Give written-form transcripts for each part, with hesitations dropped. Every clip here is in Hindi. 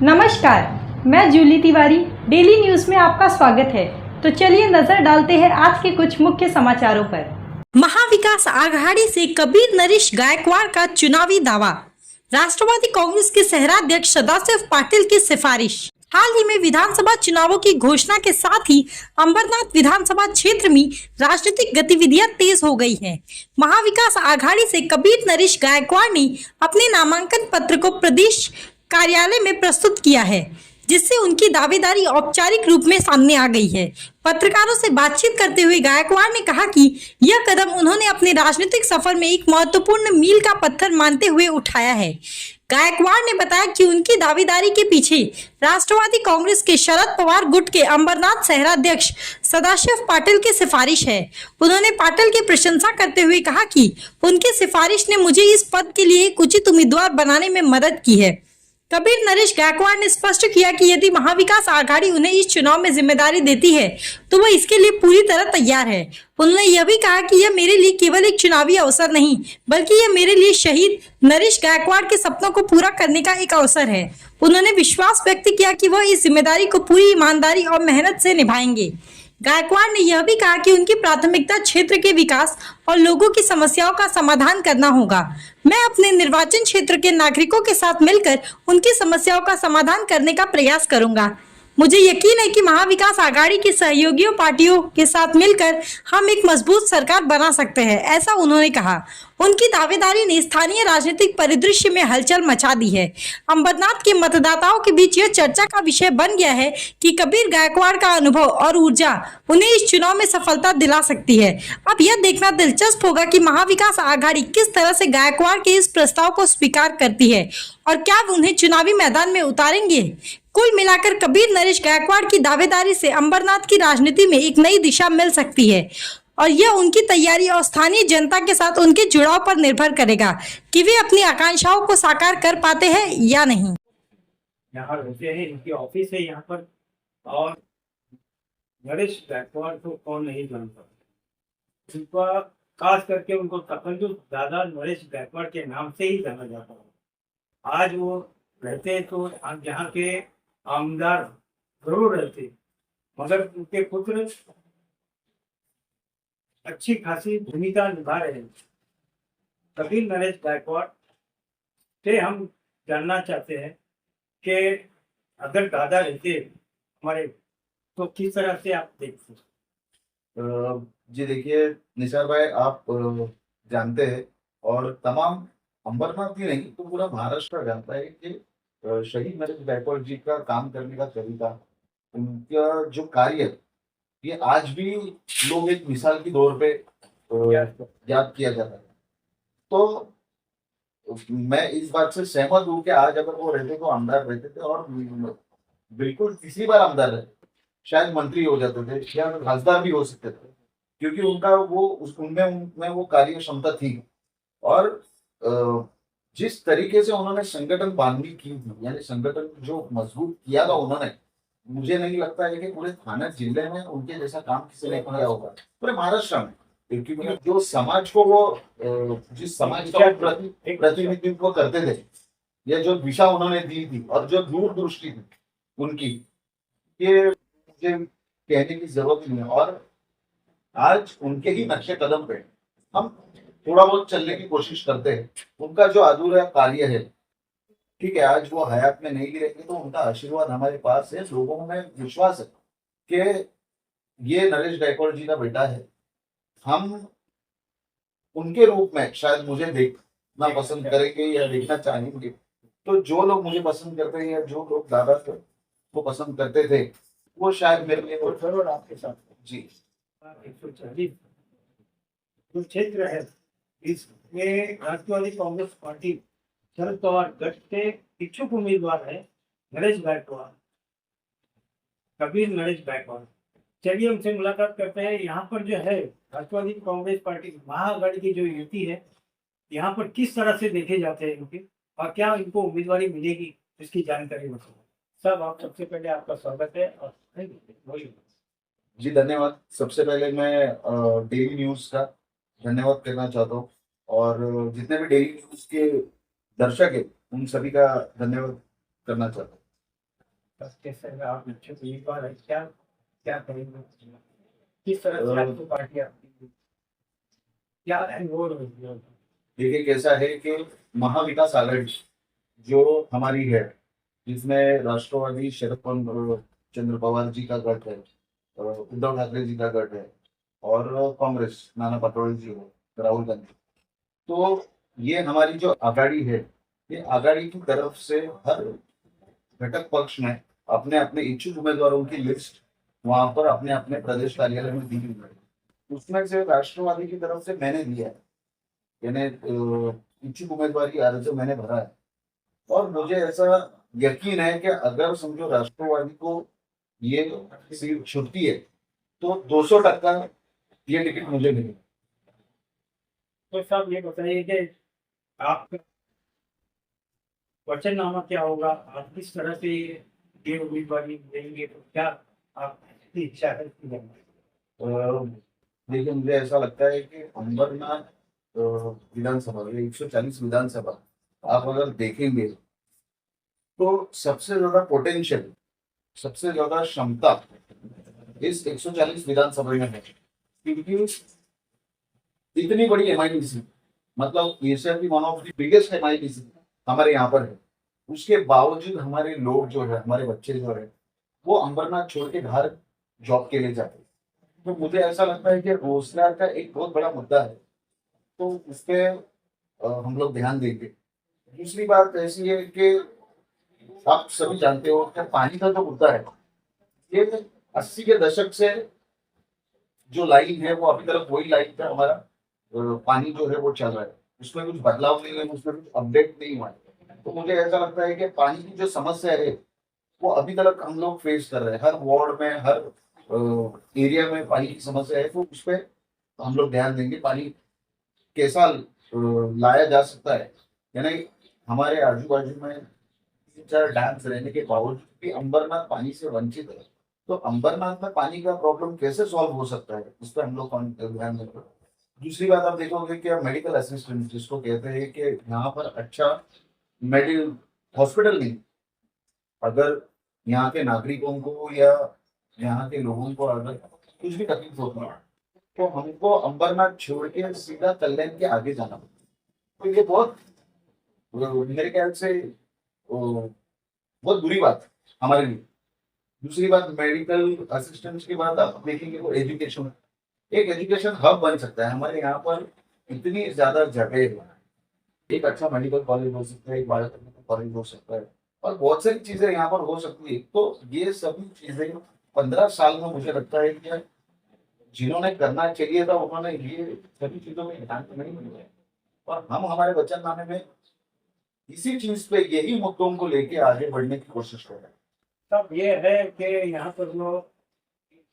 नमस्कार, मैं जूली तिवारी। डेली न्यूज़ में आपका स्वागत है। तो चलिए नजर डालते हैं आज के कुछ मुख्य समाचारों पर। महाविकास आघाड़ी से कबीर नरेश गायकवाड़ का चुनावी दावा। राष्ट्रवादी कांग्रेस के शहराध्यक्ष सदाशिव पाटिल की सिफारिश। हाल ही में विधानसभा चुनावों की घोषणा के साथ ही अंबरनाथ विधानसभा क्षेत्र में राजनीतिक गतिविधियां तेज हो गई हैं। महाविकास आघाड़ी से कबीर नरेश गायकवाड़ ने अपने नामांकन पत्र को प्रदेश कार्यालय में प्रस्तुत किया है, जिससे उनकी दावेदारी औपचारिक रूप में सामने आ गई है। पत्रकारों से बातचीत करते हुए गायकवाड़ ने कहा कि यह कदम उन्होंने अपने राजनीतिक सफर में एक महत्वपूर्ण मील का पत्थर मानते हुए उठाया है। गायकवाड़ ने बताया कि उनकी दावेदारी के पीछे राष्ट्रवादी कांग्रेस के शरद पवार गुट के अंबरनाथ शहराध्यक्ष सदाशिव पाटिल की सिफारिश है। उन्होंने पाटिल की प्रशंसा करते हुए कहा कि उनकी सिफारिश ने मुझे इस पद के लिए एक उचित उम्मीदवार बनाने में मदद की है। कबीर नरेश गायकवाड़ ने स्पष्ट किया कि यदि महाविकास आघाड़ी उन्हें इस चुनाव में जिम्मेदारी देती है तो वह इसके लिए पूरी तरह तैयार है। उन्होंने यह भी कहा कि यह मेरे लिए केवल एक चुनावी अवसर नहीं, बल्कि यह मेरे लिए शहीद नरेश गायकवाड़ के सपनों को पूरा करने का एक अवसर है। उन्होंने विश्वास व्यक्त किया कि वह इस जिम्मेदारी को पूरी ईमानदारी और मेहनत से निभाएंगे। गायकवाड़ ने यह भी कहा कि उनकी प्राथमिकता क्षेत्र के विकास और लोगों की समस्याओं का समाधान करना होगा। मैं अपने निर्वाचन क्षेत्र के नागरिकों के साथ मिलकर उनकी समस्याओं का समाधान करने का प्रयास करूंगा। मुझे यकीन है कि महाविकास आघाड़ी की सहयोगियों पार्टियों के साथ मिलकर हम एक मजबूत सरकार बना सकते हैं, ऐसा उन्होंने कहा। उनकी दावेदारी ने स्थानीय राजनीतिक परिदृश्य में हलचल मचा दी है। अंबरनाथ के मतदाताओं के बीच यह चर्चा का विषय बन गया है कि कबीर गायकवाड़ का अनुभव और ऊर्जा उन्हें इस चुनाव में सफलता दिला सकती है। अब यह देखना दिलचस्प होगा कि महाविकास आघाड़ी किस तरह से गायकवाड़ के इस प्रस्ताव को स्वीकार करती है और क्या उन्हें चुनावी मैदान में उतारेंगे। कुल मिलाकर कबीर नरेश गायकवाड़ की दावेदारी से अंबरनाथ की राजनीति में एक नई दिशा मिल सकती है और यह उनकी तैयारी और स्थानीय जनता के साथ उनके जुड़ाव पर निर्भर करेगा कि वे अपनी आकांक्षाओं को साकार कर पाते हैं या नहीं। यहाँ रहते हैं, इनकी ऑफिस है यहाँ पर। और नरेश गायकवाड़ को कौन नहीं जानता, उनका खास करके उनको तकल्लुफ़ दादा नरेश गायकवाड़ के नाम से ही जाना जाता है। आज वो रहते हैं तो यहाँ के आमदार जरूर रहते, मगर उनके पुत्र अच्छी खासी भूमिका निभा रहे हैं। कबीर नरेश गायकवाड़ से हम जानना चाहते हैं कि अगर दादा रहते हमारे तो किस तरह से आप देखते? जी देखिए निसार भाई, आप जानते हैं और तमाम अंबरनाथ ही नहीं तो पूरा महाराष्ट्र जानता है कि शहीद नरेश गायकवाड़ जी का काम करने का तरीका, उनका जो कार्य, ये आज भी लोग एक मिसाल के तौर पे याद किया जाता है। तो मैं इस बात से सहमत हूँ कि आज अगर वो रहते तो आमदार रहते थे और बिल्कुल तीसरी बार आमदार रहते, शायद मंत्री हो जाते थे या राजदार भी हो सकते थे, क्योंकि उनका वो उनमें वो कार्य क्षमता थी। और जिस तरीके से उन्होंने संगठन बांधनी की थी, यानी संगठन जो मजबूत किया था उन्होंने, मुझे नहीं लगता है कि पूरे थाने जिले में उनके जैसा काम किसी ने किया होगा पूरे महाराष्ट्र में। क्योंकि जो समाज को वो जिस समाज का प्रतिनिधित्व करते थे या जो दिशा उन्होंने दी थी और जो दूरदृष्टि थी उनकी, ये मुझे कहने की जरूरत नहीं है। और आज उनके ही नक्शे कदम पे हम थोड़ा बहुत चलने की कोशिश करते हैं। उनका जो अधूरा कार्य है, ठीक है, आज वो हयात में नहीं भी रहेंगे तो उनका आशीर्वाद हमारे पास है। लोगों में विश्वास है कि ये नरेश गायकवाड़ जी का बेटा है। हम उनके रूप में शायद मुझे देखना पसंद करेंगे या देखना चाहेंगे, तो जो लोग मुझे पसंद करते हैं या जो लोग दादा को पसंद करते थे, वो शायद मेरे लिए जरूर आपके साथ जी 140 जो क्षेत्र है, इसमें राष्ट्रवादी कांग्रेस पार्टी शरद पवार गठ के इच्छुक उम्मीदवार है नरेश गायकवाड़, कबीर नरेश गायकवाड़। चलिए उनसे मुलाकात करते हैं। यहाँ पर जो है राष्ट्रवादी कांग्रेस पार्टी महाआघाड़ी की जो युति है, यहाँ पर किस तरह से देखे जाते हैं इनके और क्या इनको उम्मीदवारी मिलेगी, इसकी जानकारी बताओ। सब आप सबसे पहले आपका स्वागत है और बोलिए। जी धन्यवाद। सबसे पहले मैं डेली न्यूज का धन्यवाद करना चाहता हूँ और जितने भी डेली न्यूज के दर्शक है उन सभी का धन्यवाद करना चाहता हूँ। कैसे आप इच्छुक उम्मीदवार है, क्या क्या करेंगे, किस तरह से आपको पार्टी आपकी क्या है वो रोजगार? देखिए कैसा है कि महाविकास आघाड़ी जो हमारी है, जिसमें राष्ट्रवादी चंद्र पवार जी का गठ है, उद्धव ठाकरे जी का गठ है, और कांग्रेस नाना पटोले जी है, राहुल गांधी। तो ये हमारी जो आघाड़ी है, ये आघाड़ी की तरफ से हर घटक पक्ष में अपने अपने इच्छुक उम्मीदवारों की लिस्ट वहां पर अपने अपने प्रदेश कार्यालय में दी हुई है। उसमें से राष्ट्रवादी की तरफ से मैंने दिया है, यानी इच्छुक उम्मीदवार की अर्ज मैंने भरा है, और मुझे ऐसा यकीन है कि अगर समझो राष्ट्रवादी को ये सीट छुटती है तो 200% ये टिकट मुझे मिलेगी। तो साहब ये बताइए कि आपका वचननामा क्या होगा, आप किस तरह से ये उम्मीदवारी देंगे, तो क्या आपकी इच्छा है कि देंगे? देखिए मुझे ऐसा लगता है कि अंबरनाथ विधानसभा 140 विधानसभा आप अगर देखेंगे तो सबसे ज्यादा पोटेंशियल, सबसे ज्यादा क्षमता इस 140 विधानसभा में है, क्योंकि इतनी बड़ी एमआईडीसी, मतलब एशिया की one of the biggest MIDC हमारे यहाँ पर है। उसके बावजूद हमारे लोग जो है, हमारे बच्चे जो है, वो अंबरनाथ छोड़ के बाहर जॉब के लिए जाते हैं। तो मुझे ऐसा लगता है कि रोजगार का एक बहुत बड़ा मुद्दा है, तो उस पर हम लोग ध्यान देंगे। दूसरी बात ऐसी है कि आप सभी जानते हो कि पानी का जो मुद्दा है, ये 80 के दशक से जो लाइन है वो अभी तक वही लाइन पे हमारा पानी जो है वो चल रहा है, उसमें कुछ बदलाव नहीं है, उसमें कुछ अपडेट नहीं हुआ है। तो मुझे ऐसा लगता है कि पानी की जो समस्या है वो अभी तक हम लोग फेस कर रहे हैं, हर वार्ड में, हर एरिया में पानी की समस्या है। तो उस पर हम लोग ध्यान देंगे, पानी कैसा लाया जा सकता है। यानी हमारे आजू बाजू में 3-4 डैम्स रहने के बावजूद भी अंबरनाथ पानी से वंचित है, तो अंबरनाथ में पानी का प्रॉब्लम कैसे सॉल्व हो सकता है, इस पर हम लोग ध्यान देंगे। दूसरी बात आप देखोगे कि मेडिकल असिस्टेंट जिसको कहते हैं कि यहाँ पर अच्छा मेडिकल हॉस्पिटल नहीं, अगर यहाँ के नागरिकों को या यहाँ के लोगों को अगर कुछ भी तकलीफ होती है तो हमको अंबरनाथ छोड़ के सीधा कल्याण के आगे जाना पड़ता। तो ये बहुत मेरे ख्याल से बहुत बुरी बात हमारे लिए। दूसरी बात मेडिकल असिस्टेंट की बात आप देखेंगे तो एजुकेशन, एक एजुकेशन हब बन सकता है। हमारे यहाँ पर इतनी ज्यादा जगह है, एक अच्छा मेडिकल कॉलेज हो सकता है, एक बायोटेक्निकल कॉलेज हो सकता है, और बहुत सारी चीजें यहाँ पर हो सकती है। तो ये सभी चीजें 15 साल में मुझे लगता है कि जिन्होंने करना चाहिए था उन्होंने ये सभी चीजों में ध्यान नहीं दिया, और हम हमारे वचननामे में इसी चीज पे, यही मुद्दों को लेके आगे बढ़ने की कोशिश कर रहे हैं। तब ये है कि यहाँ पर लोग,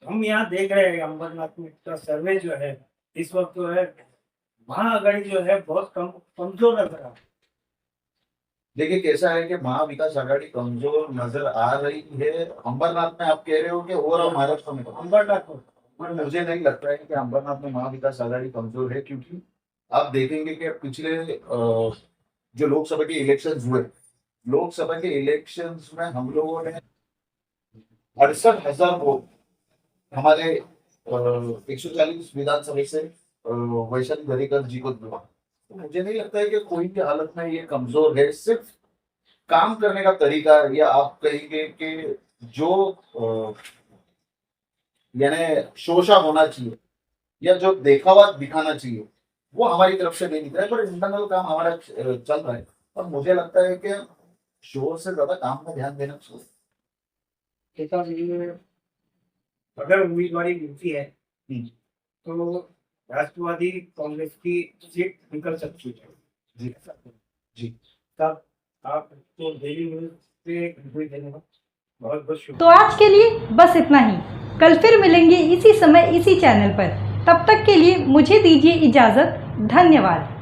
हम यहाँ देख रहे हैं अंबरनाथ में का सर्वे जो है इस वक्त जो है महाआघाड़ी जो है बहुत कमजोर नजर आ रहा है। देखिए कैसा है कि महाविकास आघाड़ी कमजोर नजर आ रही है अंबरनाथ में, आप कह रहे हो कि ओवरऑल महाराष्ट्र में अंबरनाथ में, पर मुझे नहीं लगता है कि अंबरनाथ में महाविकास आघाड़ी कमजोर है, क्योंकि आप देखेंगे कि पिछले जो लोकसभा के इलेक्शंस हुए, लोकसभा के इलेक्शंस में हम लोगों ने 68,000 वोट हमारे 140 विधानसभा से वैशाली दरेकर जी को दिया। तो मुझे नहीं लगता है कि कोई भी हालत में ये कमजोर है, सिर्फ काम करने का तरीका, या आप कहेंगे कि जो यानी शोषा होना चाहिए या जो देखावा दिखाना चाहिए वो हमारी तरफ से नहीं दिख रहा है, पर इंटरनल काम हमारा चल रहा है। और मुझे लगता है कि शोर से ज्यादा काम में ध्यान देना चाहिए। अगर उम्मीदवारी मिलती है तो राष्ट्रवादी कांग्रेस की सीट निकल सकती है जी जी। तब आप तो डेली न्यूज पे इंटरव्यू देने का बहुत बहुत शुक्रिया। तो आज के लिए बस इतना ही। कल फिर मिलेंगे इसी समय इसी चैनल पर। तब तक के लिए मुझे दीजिए इजाजत। धन्यवाद।